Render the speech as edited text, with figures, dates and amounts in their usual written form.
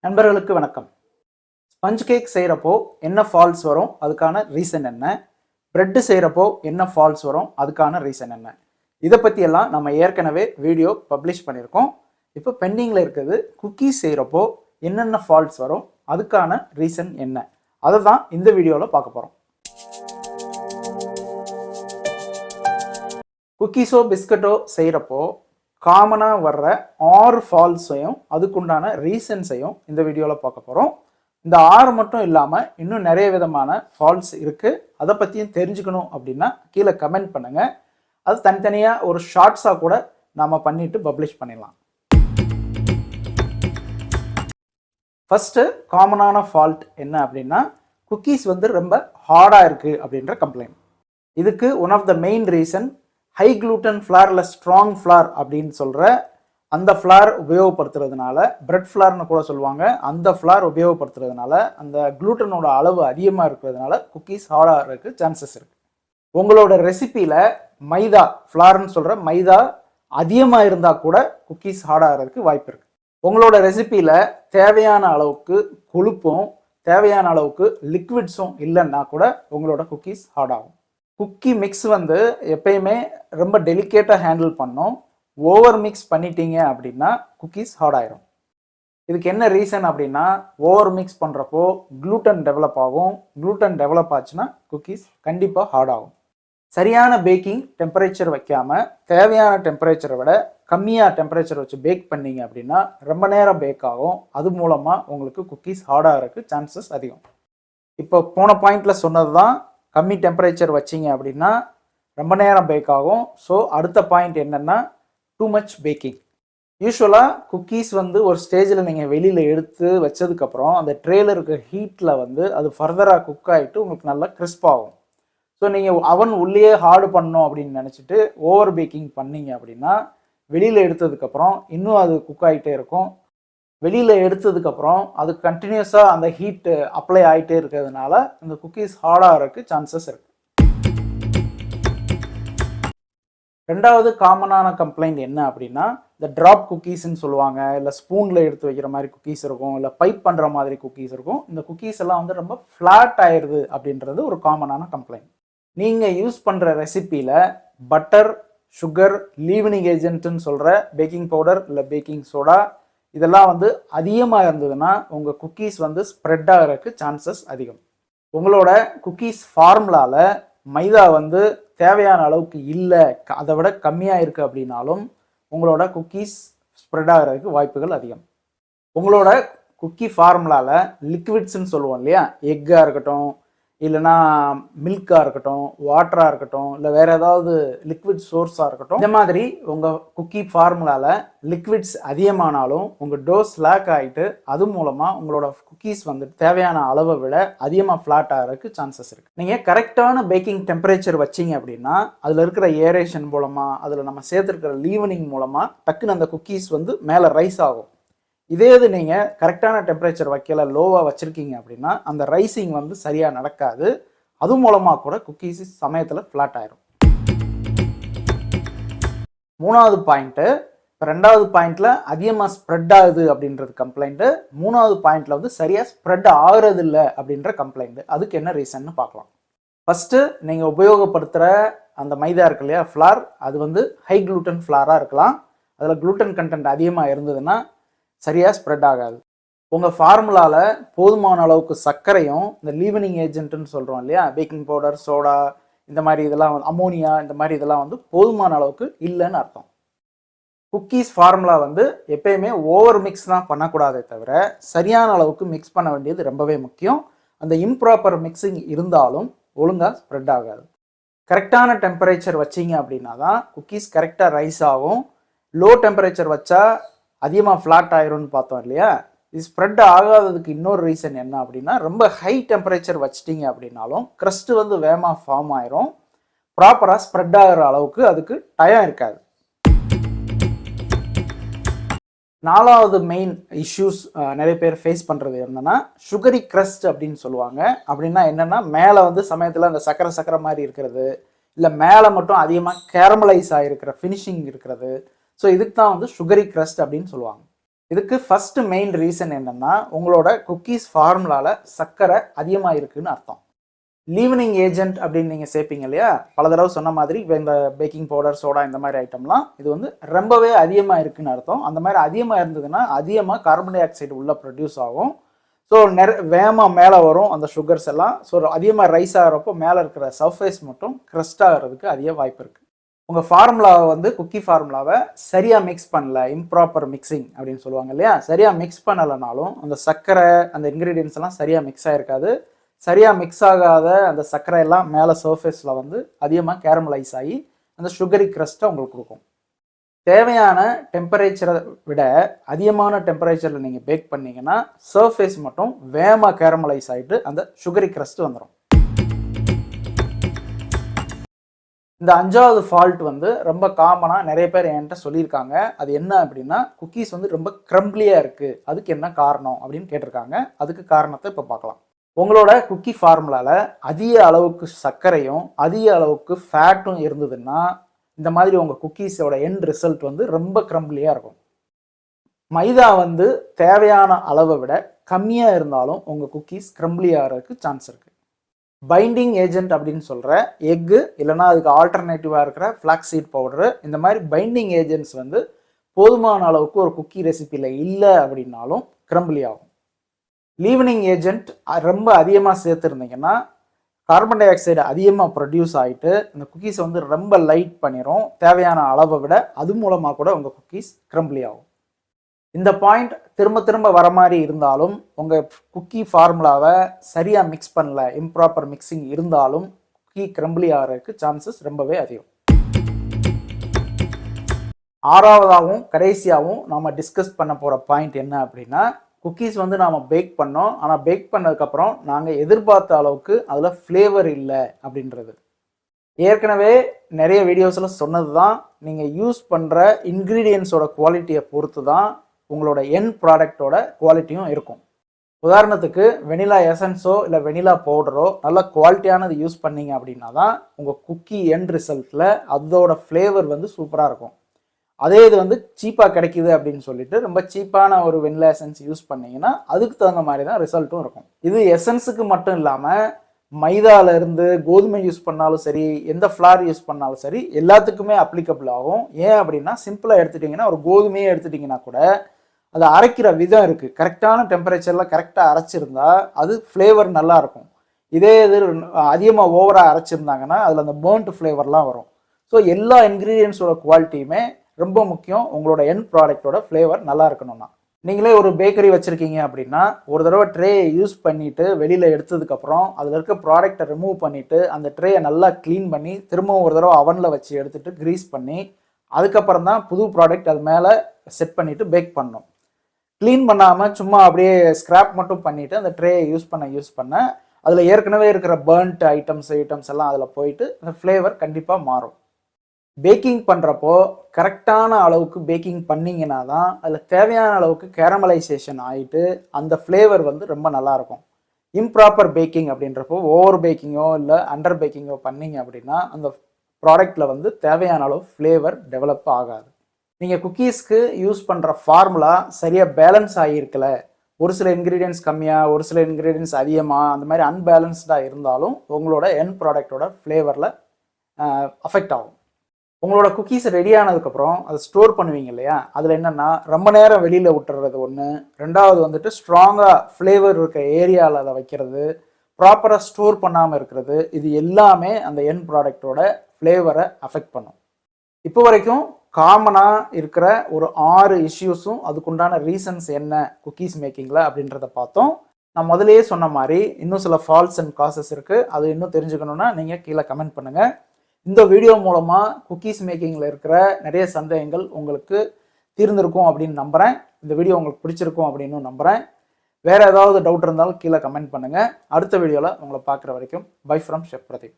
நண்பர்களுக்கு வணக்கம். Sponge cake செய்கிறப்போ என்ன ஃபால்ஸ் வரும், அதுக்கான ரீசன் என்ன? பிரெட்டு செய்கிறப்போ என்ன ஃபால்ஸ் வரும், அதுக்கான ரீசன் என்ன? இதை பற்றியெல்லாம் நம்ம ஏற்கனவே வீடியோ பப்ளிஷ் பண்ணியிருக்கோம். இப்போ பெண்டிங்கில் இருக்குது குக்கீஸ் செய்கிறப்போ என்னென்ன ஃபால்ஸ் வரும், அதுக்கான ரீசன் என்ன, அதை தான் இந்த வீடியோவில் பார்க்க போகிறோம். குக்கீஸோ பிஸ்கட்டோ செய்கிறப்போ காமனாக வர்ற 6 ஃபால்ஸையும் அதுக்குண்டான ரீசன்ஸையும் இந்த வீடியோவில் பார்க்க போகிறோம். இந்த 6 மட்டும் இல்லாமல் இன்னும் நிறைய விதமான ஃபால்ஸ் இருக்குது. அதை பற்றியும் தெரிஞ்சுக்கணும் அப்படின்னா கீழே கமெண்ட் பண்ணுங்கள். அது தனித்தனியாக ஒரு ஷார்ட்ஸாக கூட நாம் பண்ணிவிட்டு பப்ளிஷ் பண்ணிடலாம். ஃபஸ்ட்டு காமனான ஃபால்ட் என்ன அப்படின்னா, குக்கீஸ் ரொம்ப ஹார்டாக இருக்குது அப்படின்ற கம்ப்ளைண்ட். இதுக்கு one of the main reason high gluten flour இல்லை ஸ்ட்ராங் ஃப்ளார் அப்படின்னு சொல்கிற அந்த ஃப்ளார் உபயோகப்படுத்துறதுனால, பிரெட் ஃப்ளார்னு கூட சொல்லுவாங்க, அந்த ஃப்ளார் உபயோகப்படுத்துறதுனால அந்த குளூட்டனோட அளவு அதிகமாக இருக்கிறதுனால குக்கீஸ் ஹார்டாக இருக்க சான்சஸ் இருக்குது. உங்களோட ரெசிப்பியில் மைதா ஃப்ளார்னு சொல்கிற மைதா அதிகமாக இருந்தால் கூட குக்கீஸ் ஹார்டாகிறதுக்கு வாய்ப்பு இருக்குது. உங்களோட ரெசிப்பியில் தேவையான அளவுக்கு கொழுப்பும் தேவையான அளவுக்கு லிக்விட்ஸும் இல்லைன்னா கூட உங்களோட குக்கீஸ் ஹார்ட் ஆகும். குக்கி மிக்ஸ் எப்பயுமே ரொம்ப டெலிகேட்டாக ஹேண்டில் பண்ணோம். ஓவர் மிக்ஸ் பண்ணிட்டீங்க அப்படின்னா குக்கீஸ் ஹார்ட் ஆயிரும். இதுக்கு என்ன ரீசன் அப்படின்னா, ஓவர் மிக்ஸ் பண்ணுறப்போ குளூட்டன் டெவலப் ஆகும். குளூட்டன் டெவலப் ஆச்சுன்னா குக்கீஸ் கண்டிப்பாக ஹார்ட் ஆகும். சரியான பேக்கிங் டெம்பரேச்சர் வைக்காமல் தேவையான டெம்பரேச்சரை விட கம்மியாக டெம்பரேச்சர் வச்சு பேக் பண்ணீங்க அப்படின்னா ரொம்ப நேரம் பேக் ஆகும். அது மூலமாக உங்களுக்கு குக்கீஸ் ஹார்ட் ஆகிறதுக்கு சான்சஸ் அதிகம். இப்போ போன பாயிண்டில் சொன்னது தான், கம்மி டெம்பரேச்சர் வச்சிங்க அப்படின்னா ரொம்ப நேரம் பேக் ஆகும். ஸோ அடுத்த பாயிண்ட் என்னென்னா, டூ மச் பேக்கிங். யூஸ்வலாக குக்கீஸ் ஒரு ஸ்டேஜில் நீங்கள் வெளியில் எடுத்து வச்சதுக்கப்புறம் அந்த ட்ரேல இருக்க ஹீட்டில் அது ஃபர்தராக குக் ஆகிட்டு உங்களுக்கு நல்லா கிறிஸ்ப் ஆகும். ஸோ நீங்கள் அவன் உள்ளே ஹார்டு பண்ணணும் அப்படின்னு நினச்சிட்டு ஓவர் பேக்கிங் பண்ணீங்க அப்படின்னா வெளியில் எடுத்ததுக்கப்புறம் இன்னும் அது குக் ஆகிட்டே இருக்கும். வெளியில் எடுத்ததுக்கப்புறம் அது கண்டினியூஸாக அந்த ஹீட்டு அப்ளை ஆகிட்டே இருக்கிறதுனால அந்த குக்கீஸ் ஹார்டாகிறதுக்கு சான்சஸ் இருக்குது. ரெண்டாவது காமனான கம்ப்ளைண்ட் என்ன அப்படின்னா, இந்த ட்ராப் குக்கீஸ்ன்னு சொல்லுவாங்க, இல்லை ஸ்பூனில் எடுத்து வைக்கிற மாதிரி குக்கீஸ் இருக்கும், இல்லை பைப் பண்ணுற மாதிரி குக்கீஸ் இருக்கும். இந்த குக்கீஸ் எல்லாம் ரொம்ப ஃப்ளாட் ஆயிடுது அப்படின்றது ஒரு காமனான கம்ப்ளைண்ட். நீங்கள் யூஸ் பண்ணுற ரெசிப்பியில் பட்டர், சுகர், லீவனிங் ஏஜென்ட்னு சொல்கிற பேக்கிங் பவுடர் இல்லை பேக்கிங் சோடா இதெல்லாம் அதிகமாக இருந்ததுன்னா உங்கள் குக்கீஸ் ஸ்ப்ரெட் ஆகிறதுக்கு சான்சஸ் அதிகம். உங்களோட குக்கீஸ் ஃபார்முலாவில் மைதா தேவையான அளவுக்கு இல்லை, அதை விட கம்மியாக இருக்குது அப்படின்னாலும் உங்களோட குக்கீஸ் ஸ்ப்ரெட் ஆகிறதுக்கு வாய்ப்புகள் அதிகம். உங்களோட குக்கி ஃபார்முலாவில் லிக்விட்ஸ்ன்னு சொல்லுவோம் இல்லையா, எக்காக இருக்கட்டும், இல்லைனா மில்காக இருக்கட்டும், வாட்டராக இருக்கட்டும், இல்லை வேறு ஏதாவது லிக்விட் சோர்ஸாக இருக்கட்டும், இந்த மாதிரி உங்கள் குக்கி ஃபார்முலாவில் லிக்விட்ஸ் அதிகமானாலும் உங்கள் டோ ஸ்லாக் ஆகிட்டு அது மூலமாக உங்களோட குக்கீஸ் தேவையான அளவை விட அதிகமாக ஃப்ளாட் ஆகிறதுக்கு சான்சஸ் இருக்குது. நீங்கள் கரெக்டான பேக்கிங் டெம்பரேச்சர் வச்சிங்க அப்படின்னா அதில் இருக்கிற ஏரேஷன் மூலமாக, அதில் நம்ம சேர்த்துருக்கிற லீவனிங் மூலமாக டக்குன்னு அந்த குக்கீஸ் மேலே ரைஸ் ஆகும். இதே இது நீங்கள் கரெக்டான டெம்பரேச்சர் வைக்கல, லோவாக வச்சுருக்கீங்க அப்படின்னா அந்த ரைசிங் சரியாக நடக்காது. அது மூலமாக கூட குக்கீஸ் சமயத்தில் ஃப்ளாட் ஆயிரும். மூணாவது பாயிண்ட்டு, இப்போ ரெண்டாவது பாயிண்டில் அதிகமாக ஸ்ப்ரெட் ஆகுது அப்படின்றது கம்ப்ளைண்ட்டு. மூணாவது பாயிண்டில் சரியாக ஸ்ப்ரெட் ஆகிறது இல்லை அப்படின்ற கம்ப்ளைண்ட்டு. அதுக்கு என்ன ரீசன்னு பார்க்கலாம். ஃபஸ்ட்டு, நீங்கள் உபயோகப்படுத்துகிற அந்த மைதா இருக்கு இல்லையா, ஃப்ளார், அது ஹை குளூட்டன் ஃப்ளாராக இருக்கலாம். அதில் குளூட்டன் கண்டென்ட் அதிகமாக இருந்ததுன்னா சரியாக ஸ்ப்ரெட் ஆகாது. உங்கள் ஃபார்முலாவில் போதுமான அளவுக்கு சர்க்கரையும் இந்த லீவனிங் ஏஜென்ட்னு சொல்கிறோம் இல்லையா, பேக்கிங் பவுடர், சோடா, இந்த மாதிரி இதெல்லாம் அமோனியா, இந்த மாதிரி இதெல்லாம் போதுமான அளவுக்கு இல்லைன்னு அர்த்தம். குக்கீஸ் ஃபார்முலா எப்பயுமே ஓவர் மிக்ஸ் தான் பண்ணக்கூடாதே தவிர சரியான அளவுக்கு மிக்ஸ் பண்ண வேண்டியது ரொம்பவே முக்கியம். அந்த இம்ப்ராப்பர் மிக்சிங் இருந்தாலும் ஒழுங்காக ஸ்ப்ரெட் ஆகாது. கரெக்டான டெம்பரேச்சர் வச்சிங்க அப்படின்னா தான் குக்கீஸ் கரெக்டாக ரைஸ் ஆகும். லோ டெம்பரேச்சர் வச்சா அதிகமாக ஃப்ளாட் ஆயிரும்னு பார்த்தோம் இல்லையா. இது ஸ்ப்ரெட் ஆகாததுக்கு இன்னொரு ரீசன் என்ன அப்படின்னா, ரொம்ப ஹை டெம்பரேச்சர் வச்சிட்டிங்க அப்படின்னாலும் க்ரஸ்ட்டு வேகமாக ஃபார்ம் ஆயிரும். ப்ராப்பராக ஸ்ப்ரெட் ஆகிற அளவுக்கு அதுக்கு டைம் இருக்காது. நாலாவது மெயின் இஷ்யூஸ் நிறைய பேர் ஃபேஸ் பண்ணுறது என்னென்னா, சுகரி க்ரஸ்ட் அப்படின்னு சொல்லுவாங்க. அப்படின்னா என்னென்னா, மேலே சமயத்தில் அந்த சக்கரை மாதிரி இருக்கிறது, இல்லை மேலே மட்டும் அதிகமாக கேரமலைஸ் ஆகிருக்கிற ஃபினிஷிங் இருக்கிறது. ஸோ இதுக்கு தான் சுகரி க்ரஸ்ட் அப்படின்னு சொல்லுவாங்க. இதுக்கு ஃபர்ஸ்ட் மெயின் ரீசன் என்னன்னா, உங்களோட குக்கீஸ் ஃபார்முலால சர்க்கரை அதிகமாக இருக்குன்னு அர்த்தம். லீவனிங் ஏஜென்ட் அப்படின்னு நீங்கள் சேர்ப்பீங்க இல்லையா, பல தடவை சொன்ன மாதிரி இந்த பேக்கிங் பவுடர், சோடா இந்த மாதிரி ஐட்டம்லாம் இது வந்து ரொம்பவே அதிகமாக இருக்குன்னு அர்த்தம். அந்த மாதிரி அதிகமாக இருந்ததுன்னா அதிகமாக கார்பன் டை ஆக்சைடு உள்ள ப்ரொடியூஸ் ஆகும். ஸோ வேகமாக மேலே வரும் அந்த சுகர்ஸ் எல்லாம். ஸோ அதிகமாக ரைஸ் ஆகிறப்போ மேலே இருக்கிற சர்ஃபேஸ் மட்டும் க்ரஸ்ட் ஆகிறதுக்கு அதிக வாய்ப்பு இருக்குது. உங்கள் ஃபார்முலாவை வந்து குக்கி ஃபார்முலாவை சரியாக மிக்ஸ் பண்ணல, இம்ப்ராப்பர் மிக்சிங் அப்படின்னு சொல்லுவாங்க இல்லையா, சரியாக மிக்ஸ் பண்ணலைனாலும் அந்த சர்க்கரை அந்த இன்க்ரீடியன்ஸ் எல்லாம் சரியாக மிக்ஸ் ஆகிருக்காது. சரியாக மிக்ஸ் ஆகாத அந்த சர்க்கரை எல்லாம் மேலே சர்ஃபேஸில் வந்து அதிகமாக கேரமலைஸ் ஆகி அந்த சுகரி க்ரஸ்ட்டை உங்களுக்கு கொடுக்கும். தேவையான டெம்பரேச்சரை விட அதிகமான டெம்பரேச்சரில் நீங்கள் பேக் பண்ணிங்கன்னா சர்ஃபேஸ் மட்டும் வேகமாக கேரமலைஸ் ஆகிட்டு அந்த சுகரி க்ரஸ்ட் வந்துடும். இந்த 5வது ஃபால்ட் வந்து ரொம்ப காமனாக நிறைய பேர் என்கிட்ட சொல்லியிருக்காங்க. அது என்ன அப்படின்னா, குக்கீஸ் வந்து ரொம்ப க்ரம்பிளியாக இருக்குது, அதுக்கு என்ன காரணம் அப்படின்னு கேட்டிருக்காங்க. அதுக்கு காரணத்தை இப்போ பார்க்கலாம். உங்களோட குக்கி ஃபார்முலாவில் அதிக அளவுக்கு சர்க்கரையும் அதிக அளவுக்கு ஃபேட்டும் இருந்ததுன்னா இந்த மாதிரி உங்கள் குக்கீஸோட எண்ட் ரிசல்ட் வந்து ரொம்ப க்ரம்பிளியாக இருக்கும். மைதா வந்து தேவையான அளவை விட கம்மியாக இருந்தாலும் உங்கள் குக்கீஸ் க்ரம்பிளி ஆகிறதுக்கு சான்ஸ் இருக்குது. பைண்டிங் ஏஜென்ட் அப்படின்னு சொல்கிற எக்கு இல்லைனா அதுக்கு ஆல்டர்னேட்டிவாக இருக்கிற ஃப்ளாக்ஸ் சீட் பவுடரு, இந்த மாதிரி பைண்டிங் ஏஜென்ட்ஸ் வந்து போதுமான அளவுக்கு ஒரு குக்கி ரெசிப்பியில் இல்லை அப்படின்னாலும் க்ரம்பிளி ஆகும். லீவனிங் ஏஜென்ட் ரொம்ப அதிகமாக சேர்த்துருந்தீங்கன்னா கார்பன் டை ஆக்சைடு அதிகமாக ப்ரொடியூஸ் ஆகிட்டு இந்த குக்கீஸை வந்து ரொம்ப லைட் பண்ணிடும். தேவையான அளவை விட அது மூலமாக கூட உங்கள் குக்கீஸ் க்ரம்பிளி ஆகும். இந்த பாயிண்ட் திரும்ப திரும்ப வர மாதிரி இருந்தாலும் உங்கள் குக்கி ஃபார்முலாவை சரியாக மிக்ஸ் பண்ணல, இம்ப்ராப்பர் மிக்சிங் இருந்தாலும் குக்கி க்ரம்பிளி ஆகிறதுக்கு சான்சஸ் ரொம்பவே அதிகம். 6வதாகவும் கடைசியாகவும் நாம் டிஸ்கஸ் பண்ண போகிற பாயிண்ட் என்ன அப்படின்னா, குக்கீஸ் வந்து நாம் பேக் பண்ணோம், ஆனால் பேக் பண்ணதுக்கப்புறம் நாங்கள் எதிர்பார்த்த அளவுக்கு அதில் ஃப்ளேவர் இல்லை அப்படின்றது. ஏற்கனவே நிறைய வீடியோஸில் சொன்னது தான், நீங்கள் யூஸ் பண்ணுற இன்க்ரீடியன்ஸோட குவாலிட்டியை பொறுத்து தான் உங்களோட எண்ட் ப்ராடக்டோட குவாலிட்டியும் இருக்கும். உதாரணத்துக்கு வெனிலா எசன்ஸோ இல்லை வெனிலா பவுடரோ நல்ல குவாலிட்டியானது யூஸ் பண்ணிங்க அப்படின்னா தான் உங்கள் குக்கி எண்ட் ரிசல்ட்டில் அதோட ஃப்ளேவர் வந்து சூப்பராக இருக்கும். அதே இது வந்து சீப்பாக கிடைக்குது அப்படின்னு சொல்லிட்டு ரொம்ப சீப்பான ஒரு வெனிலா எசன்ஸ் யூஸ் பண்ணிங்கன்னா அதுக்கு தகுந்த மாதிரி தான் ரிசல்ட்டும் இருக்கும். இது எசன்ஸுக்கு மட்டும் இல்லாமல் மைதாவிலேருந்து கோதுமை யூஸ் பண்ணாலும் சரி, எந்த ஃப்ளார் யூஸ் பண்ணாலும் சரி, எல்லாத்துக்குமே அப்ளிகபிள் ஆகும். ஏன் அப்படின்னா, சிம்பிளாக எடுத்துட்டிங்கன்னா ஒரு கோதுமையே எடுத்துட்டிங்கன்னா கூட அதை அரைக்கிற விதம் இருக்குது. கரெக்டான டெம்பரேச்சரில் கரெக்டாக அரைச்சிருந்தா அது ஃப்ளேவர் நல்லாயிருக்கும். இதே இது அதிகமாக ஓவராக அரைச்சிருந்தாங்கன்னா அதில் அந்த பேர்ன்ட் ஃப்ளேவர்லாம் வரும். ஸோ எல்லா இன்க்ரீடியன்ஸோட குவாலிட்டியுமே ரொம்ப முக்கியம். உங்களோட எண்ட் ப்ராடக்டோட ஃப்ளேவர் நல்லா இருக்கணும்னா, நீங்களே ஒரு பேக்கரி வச்சுருக்கீங்க அப்படின்னா ஒரு தடவை ட்ரேயை யூஸ் பண்ணிவிட்டு வெளியில் எடுத்ததுக்கப்புறம் அதில் இருக்க ப்ராடக்டை ரிமூவ் பண்ணிவிட்டு அந்த ட்ரேயை நல்லா க்ளீன் பண்ணி திரும்பவும் ஒரு தடவை அவனில் வச்சு எடுத்துகிட்டு க்ரீஸ் பண்ணி அதுக்கப்புறம் தான் புது ப்ராடக்ட் அது மேலே செட் பண்ணிவிட்டு பேக் பண்ணணும். க்ளீன் பண்ணாமல் சும்மா அப்படியே ஸ்க்ராப் மட்டும் பண்ணிவிட்டு அந்த ட்ரேயை யூஸ் பண்ண அதில் ஏற்கனவே இருக்கிற பேர்ன்ட் ஐட்டம்ஸ் எல்லாம் அதில் போயிட்டு அந்த ஃப்ளேவர் கண்டிப்பாக மாறும். பேக்கிங் பண்ணுறப்போ கரெக்டான அளவுக்கு பேக்கிங் பண்ணிங்கன்னா தான் அதில் தேவையான அளவுக்கு கேரமலைசேஷன் ஆகிட்டு அந்த ஃப்ளேவர் வந்து ரொம்ப நல்லாயிருக்கும். இம்ப்ராப்பர் பேக்கிங் அப்படின்றப்போ ஓவர் பேக்கிங்கோ இல்லை அண்டர் பேக்கிங்கோ பண்ணிங்க அப்படின்னா அந்த ப்ராடக்டில் வந்து தேவையான அளவு ஃப்ளேவர் டெவலப் ஆகாது. நீங்கள் குக்கீஸ்க்கு யூஸ் பண்ணுற ஃபார்முலா சரியாக பேலன்ஸ் ஆகியிருக்கல, ஒரு சில இன்க்ரீடியன்ஸ் கம்மியாக ஒரு சில இன்க்ரீடியன்ஸ் அதிகமாக அந்த மாதிரி அன்பேலன்ஸ்டாக இருந்தாலும் உங்களோட எண்ட் ப்ராடக்டோட ஃப்ளேவரில் அஃபெக்ட் ஆகும். உங்களோட குக்கீஸ் ரெடி ஆனதுக்கப்புறம் அதை ஸ்டோர் பண்ணுவீங்க இல்லையா, அதில் என்னென்னா ரொம்ப நேரம் வெளியில் விட்டுறது ஒன்று, ரெண்டாவது வந்துட்டு ஸ்ட்ராங்காக ஃப்ளேவர் இருக்க ஏரியாவில் அதை வைக்கிறது, ப்ராப்பராக ஸ்டோர் பண்ணாமல் இருக்கிறது, இது எல்லாமே அந்த எண்ட் ப்ராடக்டோட ஃப்ளேவரை அஃபெக்ட் பண்ணும். இப்போ வரைக்கும் காமனாக இருக்கிற ஒரு 6 இஷ்யூஸும் அதுக்குண்டான ரீசன்ஸ் என்ன குக்கீஸ் மேக்கிங்கில் அப்படின்றத பார்த்தோம். நான் முதலே சொன்ன மாதிரி இன்னும் சில ஃபால்ட்ஸ் அண்ட் காசஸ் இருக்குது. அது இன்னும் தெரிஞ்சுக்கணுன்னா நீங்கள் கீழே கமெண்ட் பண்ணுங்கள். இந்த வீடியோ மூலமாக குக்கீஸ் மேக்கிங்கில் இருக்கிற நிறைய சந்தேகங்கள் உங்களுக்கு தீர்ந்திருக்கும் அப்படின்னு நம்புகிறேன். இந்த வீடியோ உங்களுக்கு பிடிச்சிருக்கும் அப்படின்னு நம்புகிறேன். வேறு ஏதாவது டவுட் இருந்தாலும் கீழே கமெண்ட் பண்ணுங்கள். அடுத்த வீடியோவில் உங்களை பார்க்குற வரைக்கும் பை ஃப்ரம் ஷெஃப் பிரதீப்.